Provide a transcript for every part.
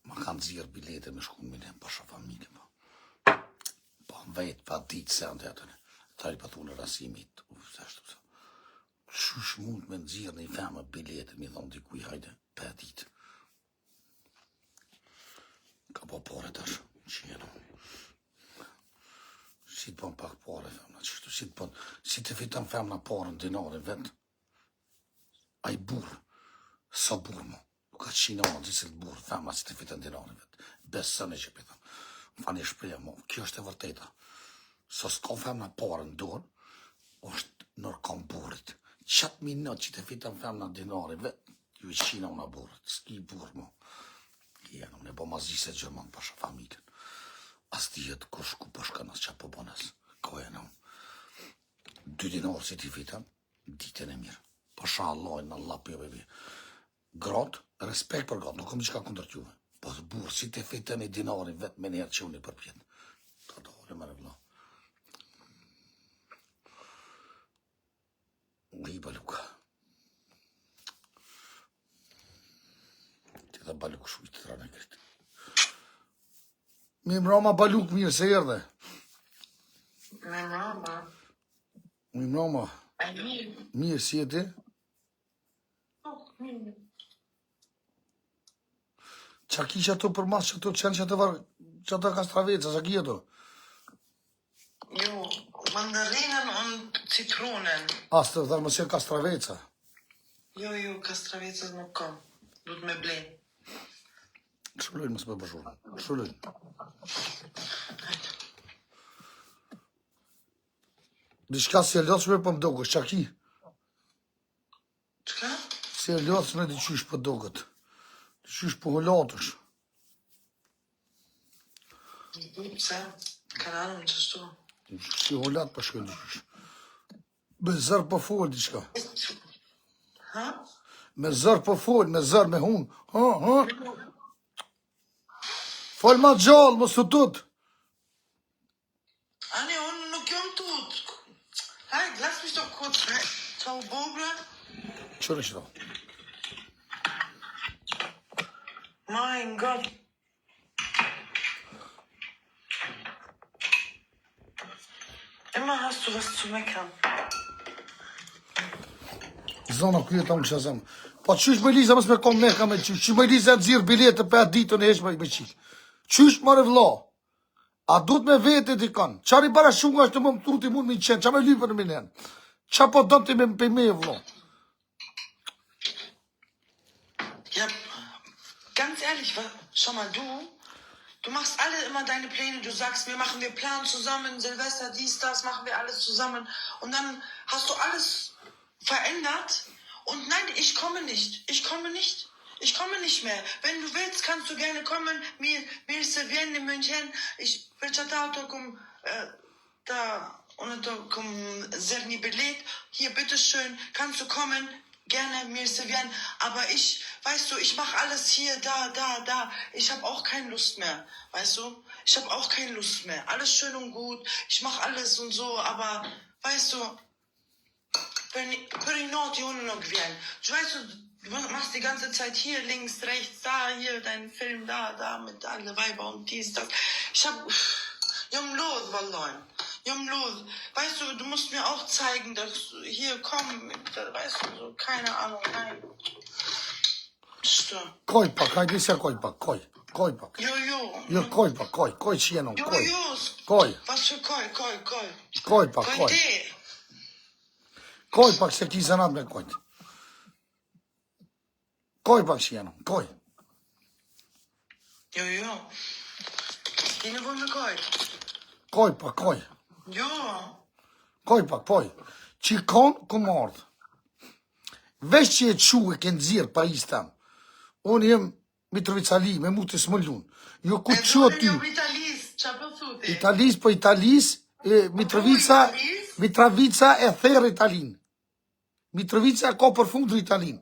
Ma kanë zirë bilete me shku në Milen, pasha familje, po. Po, në vetë, pa ditë se anë të atëne. Ta i pathu në rasimit, Qysh mund me nëzirë në i femë bilete, mi thonë dikuj, hajde, pa ditë. Ka po pare tash, që jenë. Si të bon pak pare, femna, qështu, si të fitan femna pare në dinare vetë. A i burë, sa burë mo. Ka qina në gjithë të burë, femna si të fitan dinare vetë. Besën e që pithan. Më fani shpreja mo, kjo është e vërteta. Sa s'ka femna pare në dorë, është nërë kam burit. Qatë minut që të fitan femna dinare vetë, ju i qina në burët, s'ki burë mo. Jenë, unë e bo ma zise Gjerman pasha familjen. As ti jetë kush ku përshkan as qa po bones. Ko e në unë. 2 dinarë si ti fitan, ditën e mirë. Pasha Allah, në Allah për bebi. Gratë, respekt për gratë, nuk kom qka kundër t'juve. Po të burë, si ti fitan e dinari vetë me njerë që unë i përpjetë. Ta dole më rëvla. Unë i baluka. Dhe baluk shumë të rane këtë. Mi mrama baluk mirë se erdhe. Mi mrama. Mi mrama. Mirë si e ti? Qa ki që ato për mas që ato qenë që ato kastraveca, qa ki ato? Jo, mandarinën und citronen. As të dhe më se kastraveca. Jo, kastravecës nuk kam. Du të me blenë. Shëllojnë mësë me bëshurë. Shëllojnë. Dishka si e lëthshme për më dogës, qa ki? Qka? Si e lëthshme di qysh për dogët. Di qysh për hëllatësh. Se, kanalën që shtu. Si hëllatë për shkën di qysh. Me zërë për folë dishka. Ha? Me zërë për folë, me zërë me hunë. Ha? Folë ma gjallë, më së tutë. Anne, unë nuk jam tut. Hajt, lass mich doch kurz. Ciao, Bobra. Qërë është da? Mein Gott. Immer hast du was zu meckern. Zona kërë ta unë kësha zemë. Po qysh me Liza mësë me kom meka me qysh. Qysh me Liza të zirë biletë për atë ditën e hesh me qikë. Qysh mërë vla. A du të me vete t'i kanë. Qar i bara shumë është të më mëtu t'i mund me qenë. Qa me lypër në minen. Qa po dëmë t'i me për me vla. Ja, ganz ehrlich, schau mal, du machst alle immer deine Pläne, du sagst, wir machen wir Plan zusammen, Silvester, dies, das, machen wir alles zusammen. Und dann hast du alles verändert und nein, ich komme nicht. Ich komme nicht. Ich komme nicht mehr. Wenn du willst, kannst du gerne kommen. Mir ist servieren in München. Ich will da Serni belegt. Hier, bitteschön, kannst du kommen. Gerne mir servieren. Aber ich, weißt du, ich mache alles hier, da. Ich habe auch keine Lust mehr. Weißt du? Ich habe auch keine Lust mehr. Alles schön und gut. Ich mache alles und so. Aber, weißt du, per not Jungen noch werden. Du weißt, du machst die ganze Zeit hier, links, rechts, da, hier, deinen Film, da, mit alle Weiber und dies, das. Ich hab, Jum los, Walloin. Jum los. Weißt du, du musst mir auch zeigen, dass du hier komm, weißt du, so, keine Ahnung, nein. Что? Koj pak, hajde se koj pak, koj pak. Jo. Jo, koj pak, koj që jenon, koj. Jo. Koj. Was für koj? Koj pak, koj. Koj pak se ki zanat me kojt. Koj pak që jenon, koj. Jo. Dine wohnen wir koj. Koj pak, koj. Jo. Koj pak, poj. Që konë, ku mardë. Vesh që e qu e kënë zirë pa istam. Unë jem Mitrovicali, me mu të smullun. Jo ku që ty. Italis, po Italis, Mitrovica e therë Italin. Mitrovica ka për fundë Italin.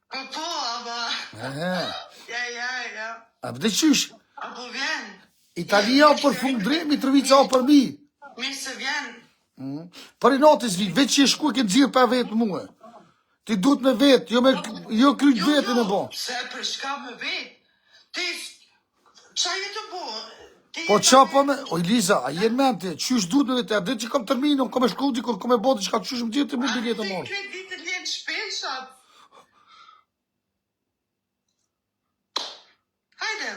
Po, aber... Ja. A pëdhe qysh? Aber vjen. Italia o për fundë, Mitrovica o për mi. Mirë se vjen. Për i natës vi, veç që e shku e kënë zirë pa vetë muë. Ti duhet me vetë, jo kryt vetë me bo. Se për shka me vetë. Qa jetë bo? Po qa po me... Oj, Liza, a jenë me ti? Qysh duhet me vete? A dhe që kam terminë, kom e shku dikur, kom e bodi qka qysh më gjithë të mu biletë morë. Ti ditë lijnë shpeshat. Hajde.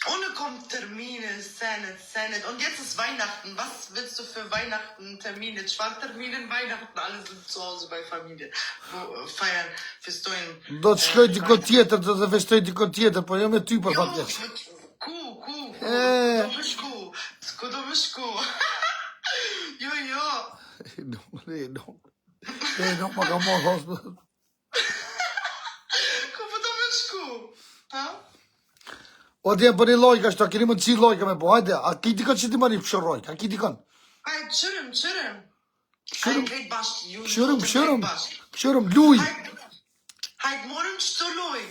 Ohne kommt Termine, Senet. Und jetzt ist Weihnachten. Was willst du für Weihnachten Termine? Schwarterminen, Weihnachten, alle sind zu Hause bei Familie. Wo feiern, festojen. Do të shkoj diko tjetër, do të festoj diko tjetër, po jo me ty për fat keq. Ku. Do më shku. Jo. No, ma ka marrë hosë. Ku po do më shku? Ha? O të jenë për një lojka shto, keni më të cilë lojka me po, hajde, a ki dikon që ti më një pëshërojk, a ki dikon? Hajde, qërëm. Pëshërëm, luj. Hajde, morën që të luj.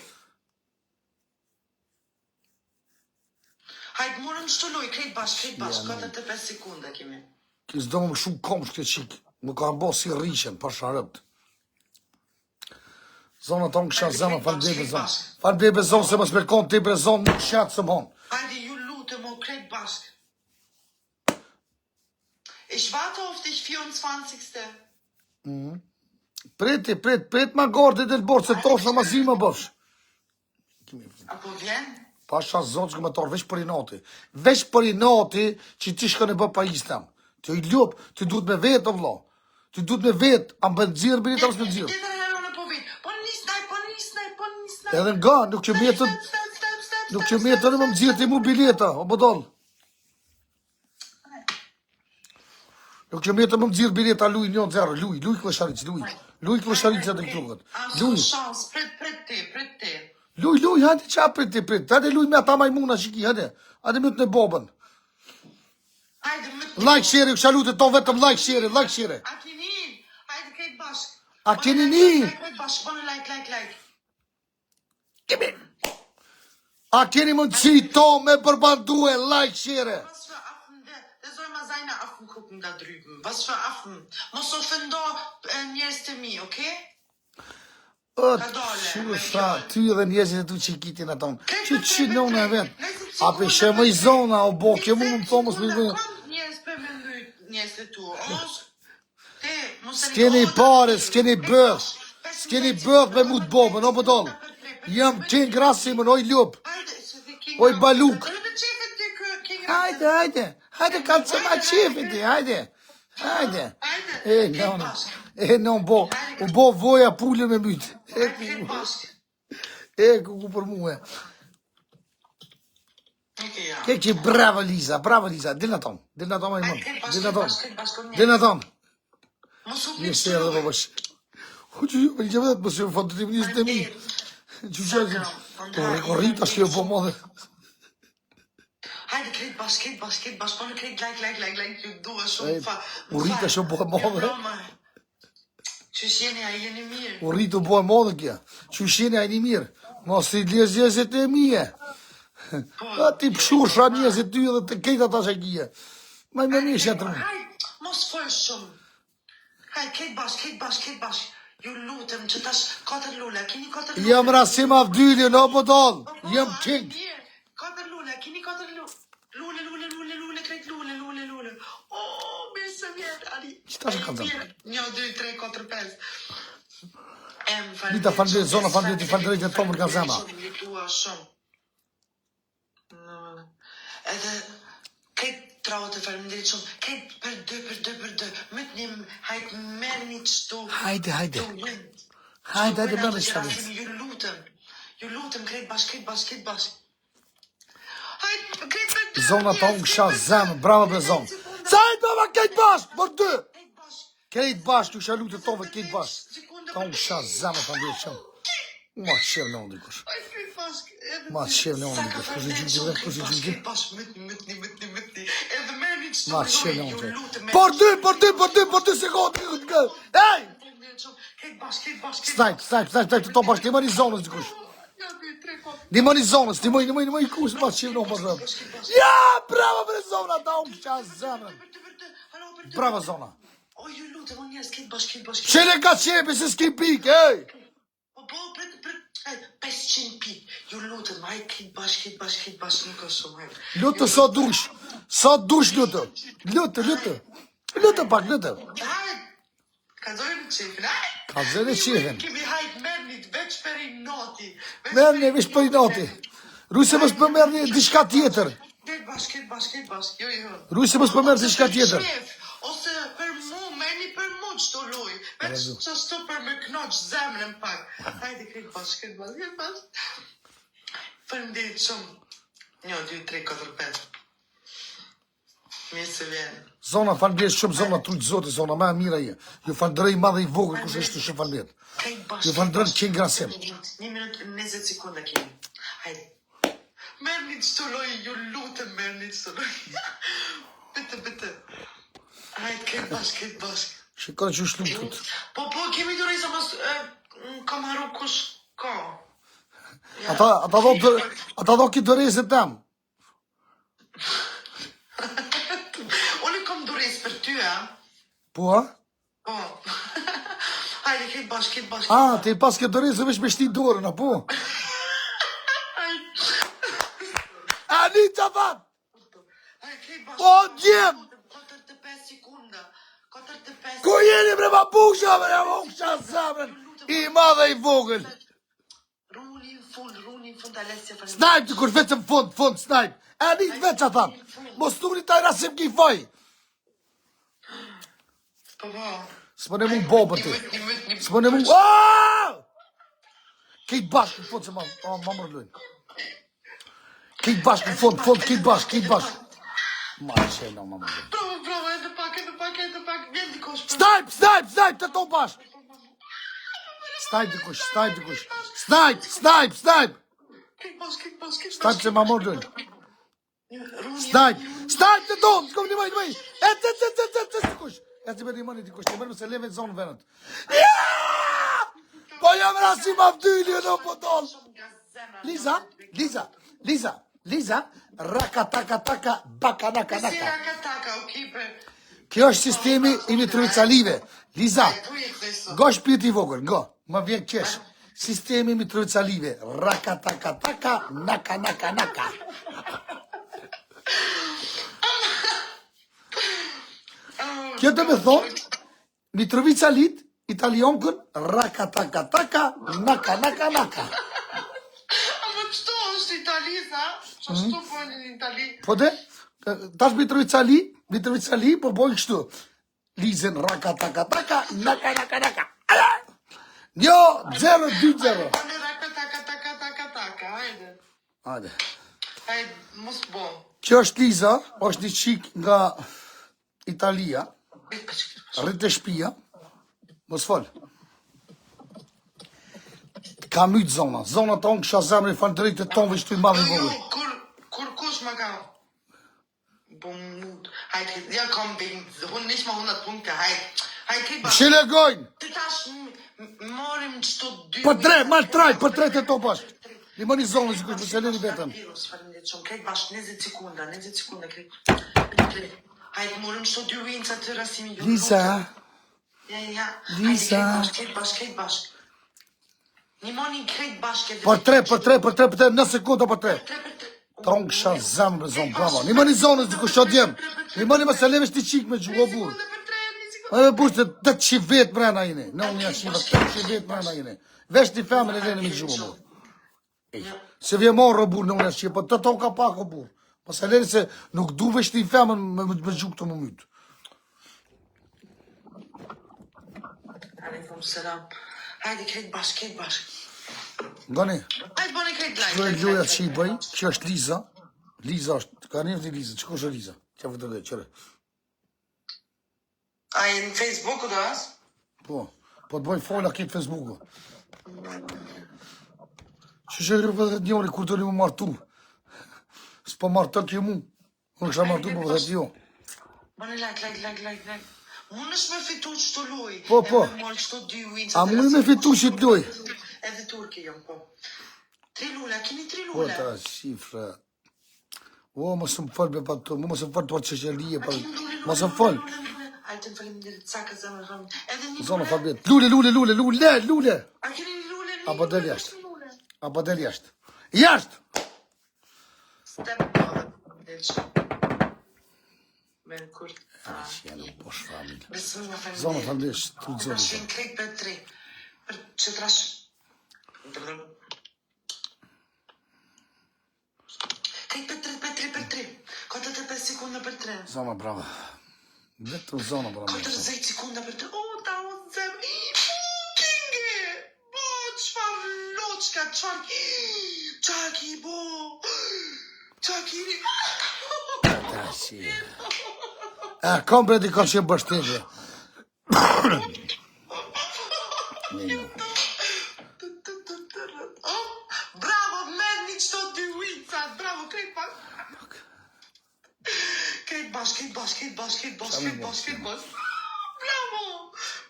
Hajde, morën që të luj, krejt bashkë, 45 sekunda kemi. Kësë do më shumë komsh këtë qikë, më ka mbo si rrishen, pa sharët. Zonë tonë kësha zemë, falë bebe zonë. Falë bebe zonë, se më smerkon të i bre zonë, nuk shatë së mënë. Hajde, ju lutem, o krejt bashkë. Ich warte auf dich 24. Prit ma gardë dhe të borë, se toshë në mazima bosh. Apo vjen? Pasha zonë që këmë torë, veç për i nati. Veç për i nati që ti shkën e bë pa islam. Të i ljupë, të duhet me vetë, o vlo. Të duhet me vetë, a më bëndëzirë, bërit a më bëndëzirë. Edhe nga, nuk që mjetën në më më gjirë të i mu bileta, o bëdoll. Nuk që mjetën më më gjirë bileta, luj 1-0, luj klësharic, luj klësharic e të këtruhet. Prit ti. Luj, hajde qa prit, hajde luj me ata majmuna që ki, hajde mytë në bobën. Like share, kësha lutë e ton vetëm like share. A keni, hajde krejt bashk. A keni një? Krejt bashk, bënë like. A keni mundësi to me përbandue, like share. Was für Affen, der soll mal seine Affen gucken da drüben. Was für Affen. Muss so findo njeste mi, okay? Shuë sa, ty edhe njëzit e tu që i kitin e tonë. Që nënë e vetë. A për shemë i zona, o bo, kjo mu më më thomës për i vënë. Njeste tu, S'keni pare, s'keni bëth me mu të bobën, o bëdollë. Jam qenë grasimën, oj ljupë, oj baluk. Hajde, kanë që ma qefin ti, hajde. Non, bo voja pullën me mytë. Ku për muhe. Ke që bravo Liza, dilë në tonë, ma i mënë, dilë në tonë. Një shërë dhe bëbësh. Që ju, me një që vetë, mësë ju fatë të tim njësë të mi. Që që, rekorrita shkjo po modhe. Hajde, krejt bashkë, po në krejt like, ju duhe shumë fa. U rrita shumë po e modhe. Që shjeni, a jeni mirë. U rritu po e modhe kja. Që shjeni, a jeni mirë. Mos të i lezjezit e mije. A ti pëshusha njëzit ty dhe të kejta ta që kje. Ma i me mirë që të rrë. Hajde, mos fërë shumë. Hajde, krejt bashkë. Ju lutem që tash 4 lule, keni 4 lule. Jam rasim avdyli, no bëdoll. Jam king. 4 lule, keni 4 lule. Lule, krejt lule. Oh, mirë se vjetë, Ali. Qëta që kanë zëmë? 1, 2, 3, 4, 5. Lita falendrejt, zona falendrejt e tomër ka zema. Edhe, krejt traut e falendrejt shumë, krejt për 2, mëtë një hajtë merë një qëtu. Hajde, mërë një shkalit. Ju lutem, krejt bashkë. Hajtë, krejt për 2. Zona ta unë kësha zemë, bravo be zonë. Sajt baba, krejt bashkë, për 2. Krejt bashkë, të shalu të tove, krejt bashkë. Ta unë kësha zemë, për ndërë shumë. Ma të shemë në unë dikush. Kështë gjyqë. Ma të shemë në unë. Për 2 sekundë. Ej! Stajp, të to bashkë, të më një zonës dikush. Një më një zonës, një më një kusë, ma të shemë në unë për zëmë. Ja, bravo për zona, ta unë kësha zemë. Bravo zona. O, ju lutem, unë njerës, këtë bashkë. Qene ka qepi se s'ki pik, ej! Po, Hajde, 500 pik. Ju lutem, hajde kit bashk, nuk është shumë, hajde. Lutë sa dush lutë. Lutë pak, lutë. Hajde, kalzojmë qefin, hajde. Kalzojmë qefin. Kemi hajde mernit, veç për i noti. Merni, veç për i noti. Rujse mos për merni diçka tjetër. Kit bashk, jo. Rujse mos për merni diçka tjetër. Ose për mu, merni për mu qëto luj. Veç që shto për me knoq zemrën pak. Hajde, kit bashk. Faleminderit shumë. 1, 2, 3, 4, 5. Mirë se vjen. Zona, falënderit shumë, zona, trujt zoti, zona, ma mira je. Ju falënderoj madhe i vogël, kush është shumë falënderit. Ju falënderoj që ngrasim. 1 minutë 20 sekunda kemi. Hajde. Merni qëto loj, ju lutem merni qëto loj. Bitte. Hajde, kit bashk. Shikoj që është lumt. Po, kemi të rejsa mos kam haru kush ka. Ata do ki dorezet tam. Unë kam dorez për ty, a? Po? Po. Hajde, kit bashk. Ti pas ke dorezet veç me shti dorën, apo? Anita vat! O, djem! 45 sekunda. 45 Ku jeni bre ma busha, bre ma busha zemrën, i madhe i vogël. Runi në fund, Alessia falem. Snajp të kur vetëm fund, snajp. Anit veç a tham. Mos tuni taj rasim ki foj. Po. S'po ne mu bobër ti. S'po ne mu... Kejt bashkë në fund se ma mërlujnë. Kejt bashkë në fund, kejt bashkë. Ma qena ma mërlujnë. Bravo, edhe pak, vjen dikosh. Snajp, të to bashkë. Snajp dikush. Snajp. Kit bashk. Snajp se ma mërlujnë. Snajp të to, s'kom një maj. E dikush. E të bërë një mani dikush, të bërë më se leve zonë venët. Po jam rasi ma vdyli, në po tonë. Liza, raka-taka, baka-naka-naka. Si raka-taka, o kipe. Kjo është sistemi i Mitrovicalive. Liza, go shpirt i vogël, go, më vjen kesh. Sistemi i Mitrovicalive, raka-taka-taka, naka-naka-naka. Kjo të me thonë, Mitrovicalit, italionkën, raka-taka-taka, naka-naka-naka. Qëto është Italisa? Qështu bojnë në Itali? Po dhe, tash Mitrovicali, po bojnë kështu. Lizen, raka-taka-taka, naka-naka-naka. 1, 0, 2, 0. Bojnë raka-taka-taka, hajde. Hajde, mos bo. Kjo është Liza, është një qik nga Italia, rritë e shpia, mos fol. Ka mytë zona tonë kësha zemrë i falëndërit e tonë vështu i madhë i vogël. Kur kush ma ka mut, hajde, ja kom unë nish ma 100 punkte, hajde, kejt bashkë. Shile gojnë! Të tash morim qëto 2 Për 3 të to bashkë. Një më një zonë, zikush për seleni vetëm. Kejt bashkë, 20 sekunda, kejt. Hajde, morim qëto 2 winca të rasimi. Lisa. Ja, Lisa. Kejt bashkë. Një moni krejt bashkë. Për 3, në sekunda për 3. Tonë kësha zemrë zonë, bravo. Një më një zonë, zikush o djemë. Një më një më selevesh të qikë me gjuhë o burë. A me burë të 800 vetë mrena jene. Në unë janë shiva 800 vetë mrena jene. Vesh të femën e lene me gjuhë o burë. Se vje morë o burë në unë janë shiva, po të tonë ka pak o burë. Po se lene se nuk du vesh të femën me gjuhë të më mytë. Aleikum selam. Hajde, krejt bashkë. Ngani, Hajde, boni krejt like. kjo e loja që i bëj, kjo është Liza. Liza është, ka një vëti Liza, që është Liza? Që vëtë dhe, qëre? A e në Facebook o do asë? Po të bëj fola këtë Facebooku. Që që rrë vëtë njëri, kur të një më martu. S'po martu kjo mu. Unë kësha martu, po vëtë jo. Boni like. Unë është me fitu që të luj. Po. A mu me fitu që të luj? Edhe turki jam, po. 3 lula, keni 3 Po lula. ta shifra. O, më së më falë be pa të, më së më falë të pa që lije, më së më falë. Ajë të më falim dhe të caka zemë në rëmë. Edhe një Zonë falbet. Lule. A keni një lule? Apo dhe jashtë. Apo del jashtë. Jashtë! Step brother. Del shumë. Men kur... Janë bosh familje. Besoj nga familje. Zonë falëndesh, tu Për zonë. shenë krejt për 3. Për që trash... Krejt për 3. 45 sekunda për 3. Zona brava. Vetëm zona brava. 40 sekunda për 3. O, ta o zem. I, kinge. Bo, qfar loqka, qfar... Qaki, bo. Qaki... Ta si. Kom bre dikon që bështetje. Bravo, merni qëto dy uicat. Bravo, krejt pas. Krejt bash. Bravo.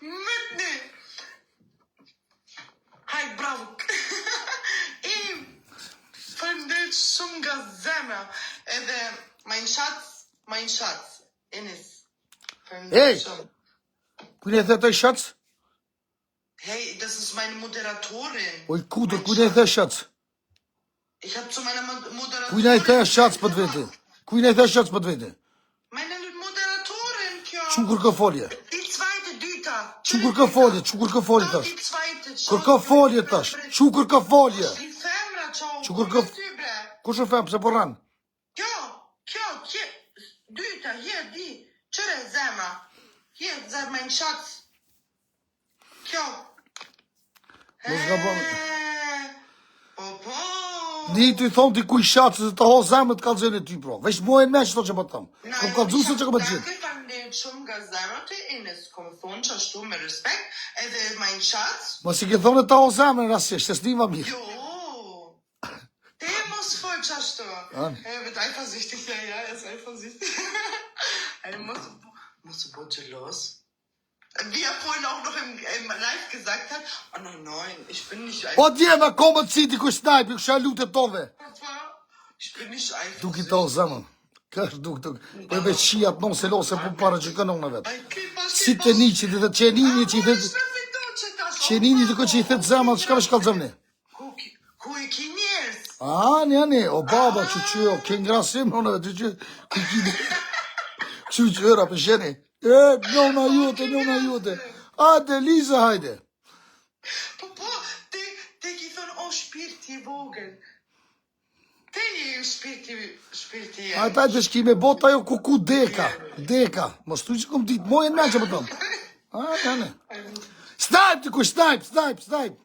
Metni. Hajt, bravo. Faleminderit shumë nga zemra. Edhe mein Schatz. Enis. Hey! Kujnë e the të shëtës? Hey, das ist meine Moderatorin. Oj, kudur, kujnë e the shëtës? Ich habe zu meiner Moderatorin... Kujnë e the shëtës për të vete? Kujnë e the shëtës për të vete? Meine Moderatorin, kjo. Qukur ka folje? Die zweite, dyta. Qukur ka folje tash? Die zweite. Kur ka folje tash? Qukur ka folje? Die femra, qau. Qukur ka... Kush e fem, se po ranë? Kjo, dyta, di. Qëre zemra. Zemra, mein Schatz. Kjo. Mos gabon. Po. Ni të i thonë t'i kuj shëtës se të ho zemët kalëzën e ty, pro. Vesh mojën me që to që po të thëmë. Kom kalëzu se që kom e të gjithë. Faleminderit shumë nga zemra të Ines, kom thonë që ashtu me respekt, edhe mein Schatz. Mos i ke thonë të ho zemën rasisht, se s'nima mirë. Jo. Der muss voll qashtu. Er wird eifersüchtig, ja, er ist eifersüchtig. Er muss so gelos. Wie er vorhin auch noch im Live gesagt hat, oh nein, ich bin nicht O djema, komët si t'i kuj snajpi, kësha lutë e tove. Ich bin nicht eifersüchtig. Duk i to zemën. Kësh duk. Për me qijat non se lo se për para që kënon në vetë. Si të një që i dhe qenini që i dhe... Qenini të ko që i dhe zemën, shka me shkallë zemëni? Kuj kinjes. Ne, o baba që o, ke ngrasim, në vetë që kujkini. Që ëra për sheni. Njona jute. Hajde, Liza, hajde. Po, te ki thonë, o shpirti i vogël. Te je shpirti e. Hajde, shkime bota jo kuku deka. Mos tu që kom ditë, mojën me që më tonë. Ne. Snajp të kush, snajp.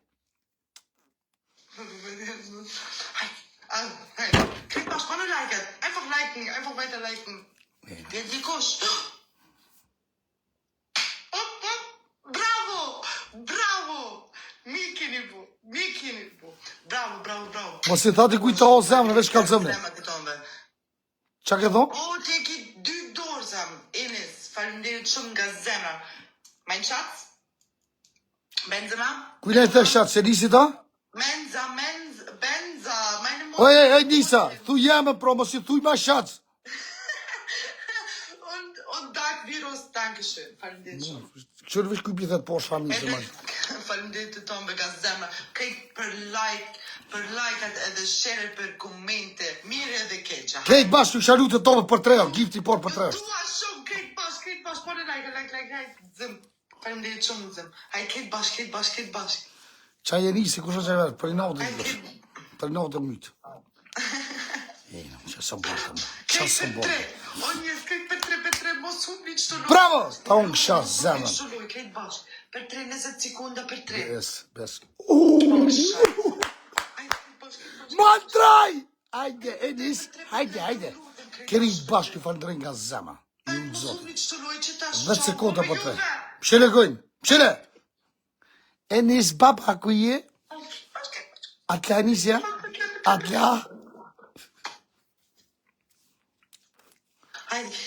Krieg mal Spannung liken. Einfach weiter liken. Die Kuss. Bravo. Mikinibu. Bravo. Mos i thati kuj të ho zemën, veç kallë zemëni. Qa ke thonë? O, te ki 2 dorë zemë. Enes, faleminderit shumë nga zemra. Mein Schatz? Benzema? Kujnë e të shatë, se nisi ta? Benza. Meine Mutter. Oj, Nisa, thu jeme, pro, mos i thuj ma shatës. Und Dark Virus, Dankeschön. Faleminderit shumë. Qërë vesh kuj pithet posh familje se majtë. Faleminderit të tonë nga zemra. Krejt për like-at edhe share për komente. Mirë edhe keqa. Krejt bashkë të shalu të tove për 3 orë, gifti por për 3 orë. Dua shumë, krejt bash, por e like. Zëm. Faleminderit shumë, zëm. Haj, krejt bash. Qa je nisi, kusha që e verë, për i naudë të mytë. Që së bërë. Onjes, krejt për 3, mos humni qëto lojë. Bravo! Ta unë kësha zemën. Krejt bash. Për 3, 20 sekunda për 3. Bes. Mantraj! Hajde, Enis, hajde. Keri i bashkë i falëndrej nga zema. Ju zotë. 10 sekunda për 3. Pshele gojnë. Enis, baba, ku je? Atla, Enis, ja? Atla? Hajde.